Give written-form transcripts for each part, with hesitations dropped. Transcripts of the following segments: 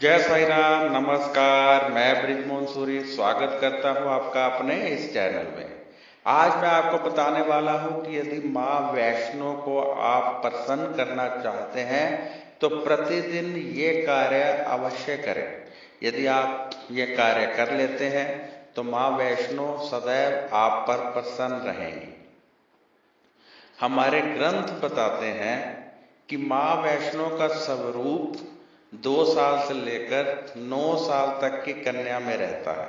जय साई राम, नमस्कार। मैं बृजमोहन सूरी स्वागत करता हूं आपका अपने इस चैनल में। आज मैं आपको बताने वाला हूं कि यदि माँ वैष्णो को आप प्रसन्न करना चाहते हैं तो प्रतिदिन ये कार्य अवश्य करें। यदि आप ये कार्य कर लेते हैं तो माँ वैष्णो सदैव आप पर प्रसन्न रहेंगी। हमारे ग्रंथ बताते हैं कि माँ वैष्णो का स्वरूप 2 साल से लेकर 9 साल तक की कन्या में रहता है।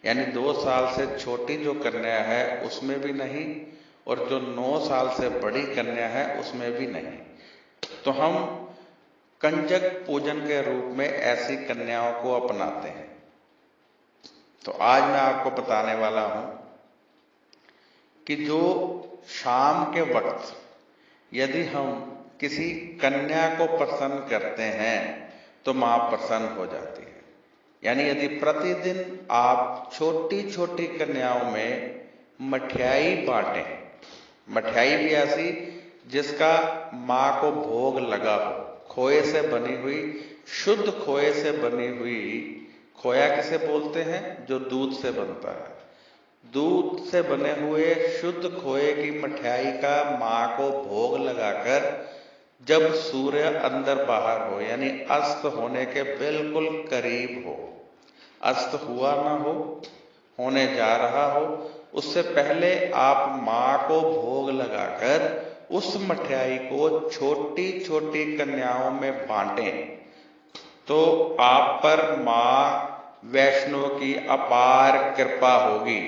यानी 2 साल से छोटी जो कन्या है उसमें भी नहीं, और जो 9 साल से बड़ी कन्या है उसमें भी नहीं। तो हम कंजक पूजन के रूप में ऐसी कन्याओं को अपनाते हैं। तो आज मैं आपको बताने वाला हूं कि जो शाम के वक्त यदि हम किसी कन्या को प्रसन्न करते हैं तो मां प्रसन्न हो जाती है। यानी यदि प्रतिदिन आप छोटी छोटी कन्याओं में मठियाई बांटें, मठियाई भी ऐसी जिसका मां को भोग लगा हो, खोए से बनी हुई, शुद्ध खोए से बनी हुई। खोया किसे बोलते हैं? जो दूध से बनता है। दूध से बने हुए शुद्ध खोए की मठियाई का मां को भोग लगाकर जब सूर्य अंदर बाहर हो, यानी अस्त होने के बिल्कुल करीब हो, अस्त हुआ ना हो, होने जा रहा हो, उससे पहले आप मां को भोग लगाकर उस मठियाई को छोटी छोटी कन्याओं में बांटें तो आप पर मां वैष्णो की अपार कृपा होगी।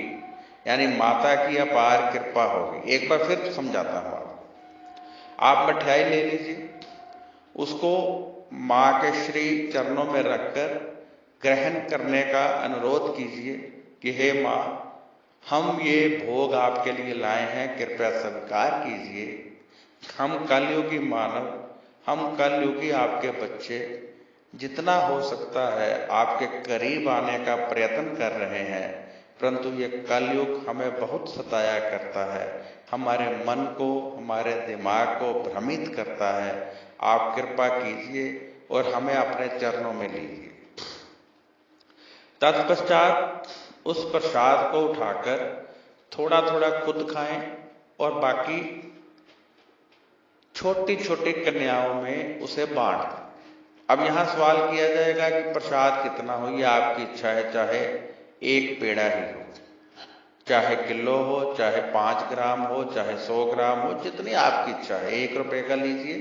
यानी माता की अपार कृपा होगी। एक बार फिर समझाता हूं आप मठियाई ले लीजिए, उसको मां के श्री चरणों में रखकर ग्रहण करने का अनुरोध कीजिए कि हे मां, हम ये भोग आपके लिए लाए हैं, कृपया स्वीकार कीजिए। हम कलयुगी मानव, हम कलयुगी आपके बच्चे, जितना हो सकता है आपके करीब आने का प्रयत्न कर रहे हैं, परंतु ये कलयुग हमें बहुत सताया करता है, हमारे मन को, हमारे दिमाग को भ्रमित करता है। आप कृपा कीजिए और हमें अपने चरणों में लीजिए। तत्पश्चात उस प्रसाद को उठाकर थोड़ा थोड़ा खुद खाएं और बाकी छोटी छोटी कन्याओं में उसे बांट दें। अब यहां सवाल किया जाएगा कि प्रसाद कितना हो? ये आपकी इच्छा है, चाहे 1 पेड़ा ही हो, चाहे किलो हो, चाहे 5 ग्राम हो, चाहे 100 ग्राम हो, जितनी आपकी इच्छा है। 1 रुपए का लीजिए,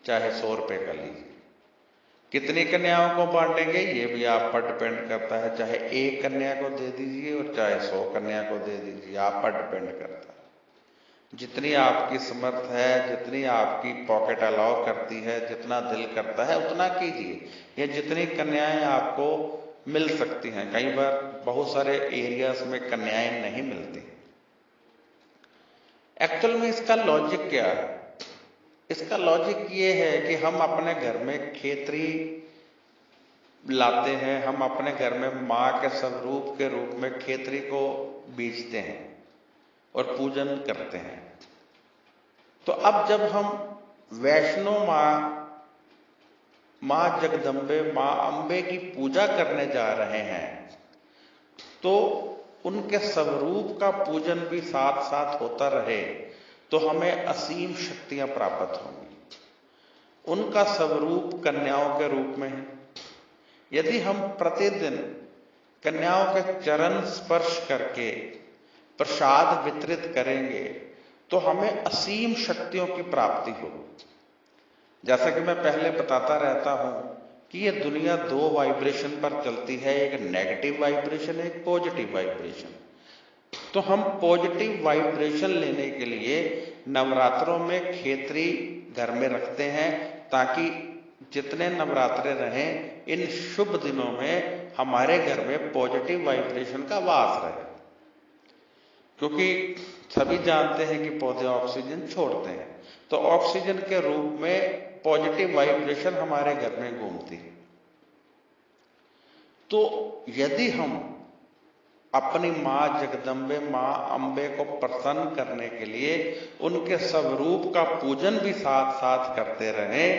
चाहे 100 रुपए का लीजिए। कितनी कन्याओं को बांटेंगे ये भी आप पर डिपेंड करता है। चाहे 1 कन्या को दे दीजिए और चाहे 100 कन्या को दे दीजिए, आप पर डिपेंड करता है। जितनी आपकी समर्थ है, जितनी आपकी पॉकेट अलाउ करती है, जितना दिल करता है उतना कीजिए। ये जितनी कन्याएं आपको मिल सकती हैं, कई बार बहुत सारे एरियाज में कन्याएं नहीं मिलती। एक्चुअल में इसका लॉजिक क्या है? इसका लॉजिक ये है कि हम अपने घर में खेतरी लाते हैं, हम अपने घर में मां के स्वरूप के रूप में खेतरी को बीजते हैं और पूजन करते हैं। तो अब जब हम वैष्णो मां जगदम्बे, मां अंबे की पूजा करने जा रहे हैं तो उनके स्वरूप का पूजन भी साथ साथ होता रहे तो हमें असीम शक्तियां प्राप्त होंगी। उनका स्वरूप कन्याओं के रूप में है। यदि हम प्रतिदिन कन्याओं के चरण स्पर्श करके प्रसाद वितरित करेंगे तो हमें असीम शक्तियों की प्राप्ति होगी। जैसा कि मैं पहले बताता रहता हूं कि ये दुनिया 2 वाइब्रेशन पर चलती है, एक नेगेटिव वाइब्रेशन, एक पॉजिटिव वाइब्रेशन। तो हम पॉजिटिव वाइब्रेशन लेने के लिए नवरात्रों में खेतरी घर में रखते हैं ताकि जितने नवरात्रे रहें, इन शुभ दिनों में हमारे घर में पॉजिटिव वाइब्रेशन का वास रहे। क्योंकि सभी जानते हैं कि पौधे ऑक्सीजन छोड़ते हैं, तो ऑक्सीजन के रूप में पॉजिटिव वाइब्रेशन हमारे घर में घूमती है। तो यदि हम अपनी मां जगदम्बे, मां अंबे को प्रसन्न करने के लिए उनके स्वरूप का पूजन भी साथ साथ करते रहें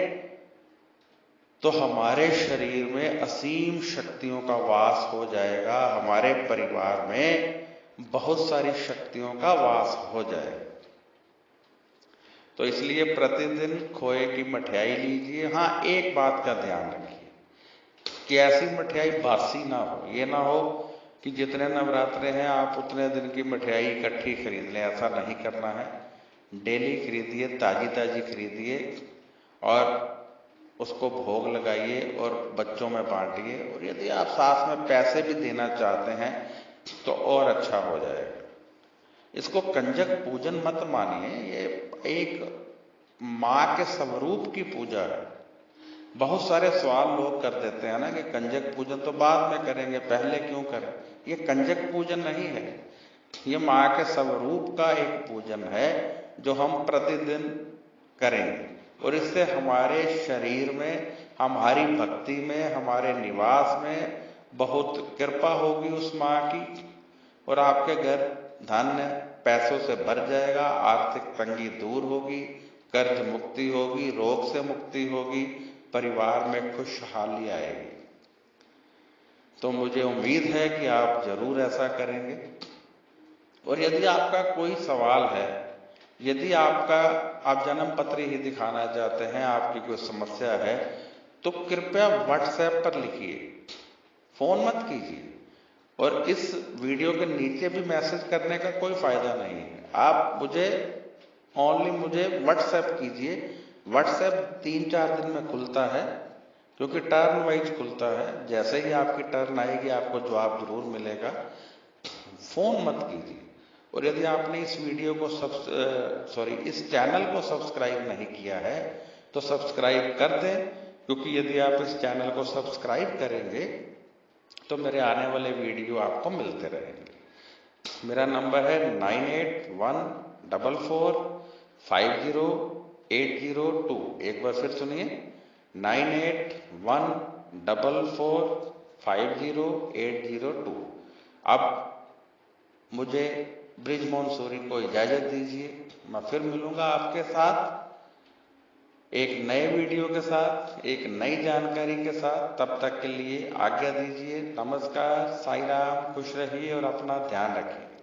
तो हमारे शरीर में असीम शक्तियों का वास हो जाएगा, हमारे परिवार में बहुत सारी शक्तियों का वास हो जाएगा। तो इसलिए प्रतिदिन खोए की मठियाई लीजिए। हाँ, एक बात का ध्यान रखिए कि ऐसी मठियाई बासी ना हो। ये ना हो कि जितने नवरात्रे हैं आप उतने दिन की मठियाई इकट्ठी खरीद लें, ऐसा नहीं करना है। डेली खरीदिए, ताजी ताजी खरीदिए और उसको भोग लगाइए और बच्चों में बांटिए। और यदि आप साथ में पैसे भी देना चाहते हैं तो और अच्छा हो जाएगा। इसको कंजक पूजन मत मानिए, ये एक माँ के स्वरूप की पूजा है। बहुत सारे सवाल लोग कर देते हैं ना कि कंजक पूजन तो बाद में करेंगे, पहले क्यों करें। ये कंजक पूजन नहीं है, ये माँ के स्वरूप का एक पूजन है जो हम प्रतिदिन करेंगे। और इससे हमारे शरीर में, हमारी भक्ति में, हमारे निवास में बहुत कृपा होगी उस माँ की। और आपके घर धन पैसों से भर जाएगा, आर्थिक तंगी दूर होगी, कर्ज मुक्ति होगी, रोग से मुक्ति होगी, परिवार में खुशहाली आएगी। तो मुझे उम्मीद है कि आप जरूर ऐसा करेंगे। और यदि आपका कोई सवाल है, यदि आप जन्म पत्र ही दिखाना चाहते हैं, आपकी कोई समस्या है, तो कृपया व्हाट्सएप पर लिखिए, फोन मत कीजिए। और इस वीडियो के नीचे भी मैसेज करने का कोई फायदा नहीं है। आप मुझे व्हाट्सएप कीजिए। व्हाट्सएप 3-4 दिन में खुलता है, क्योंकि टर्न वाइज खुलता है। जैसे ही आपकी टर्न आएगी आपको जवाब जरूर मिलेगा। फोन मत कीजिए। और यदि आपने इस वीडियो को इस चैनल को सब्सक्राइब नहीं किया है तो सब्सक्राइब कर दें, क्योंकि यदि आप इस चैनल को सब्सक्राइब करेंगे तो मेरे आने वाले वीडियो आपको मिलते रहेंगे। मेरा नंबर है 9814450802। एक बार फिर सुनिए, 9814450802। अब मुझे ब्रिजमोहन सूरी को इजाजत दीजिए। मैं फिर मिलूंगा आपके साथ एक नए वीडियो के साथ, एक नई जानकारी के साथ। तब तक के लिए आज्ञा दीजिए। नमस्कार, साईं राम, खुश रहिए और अपना ध्यान रखिए।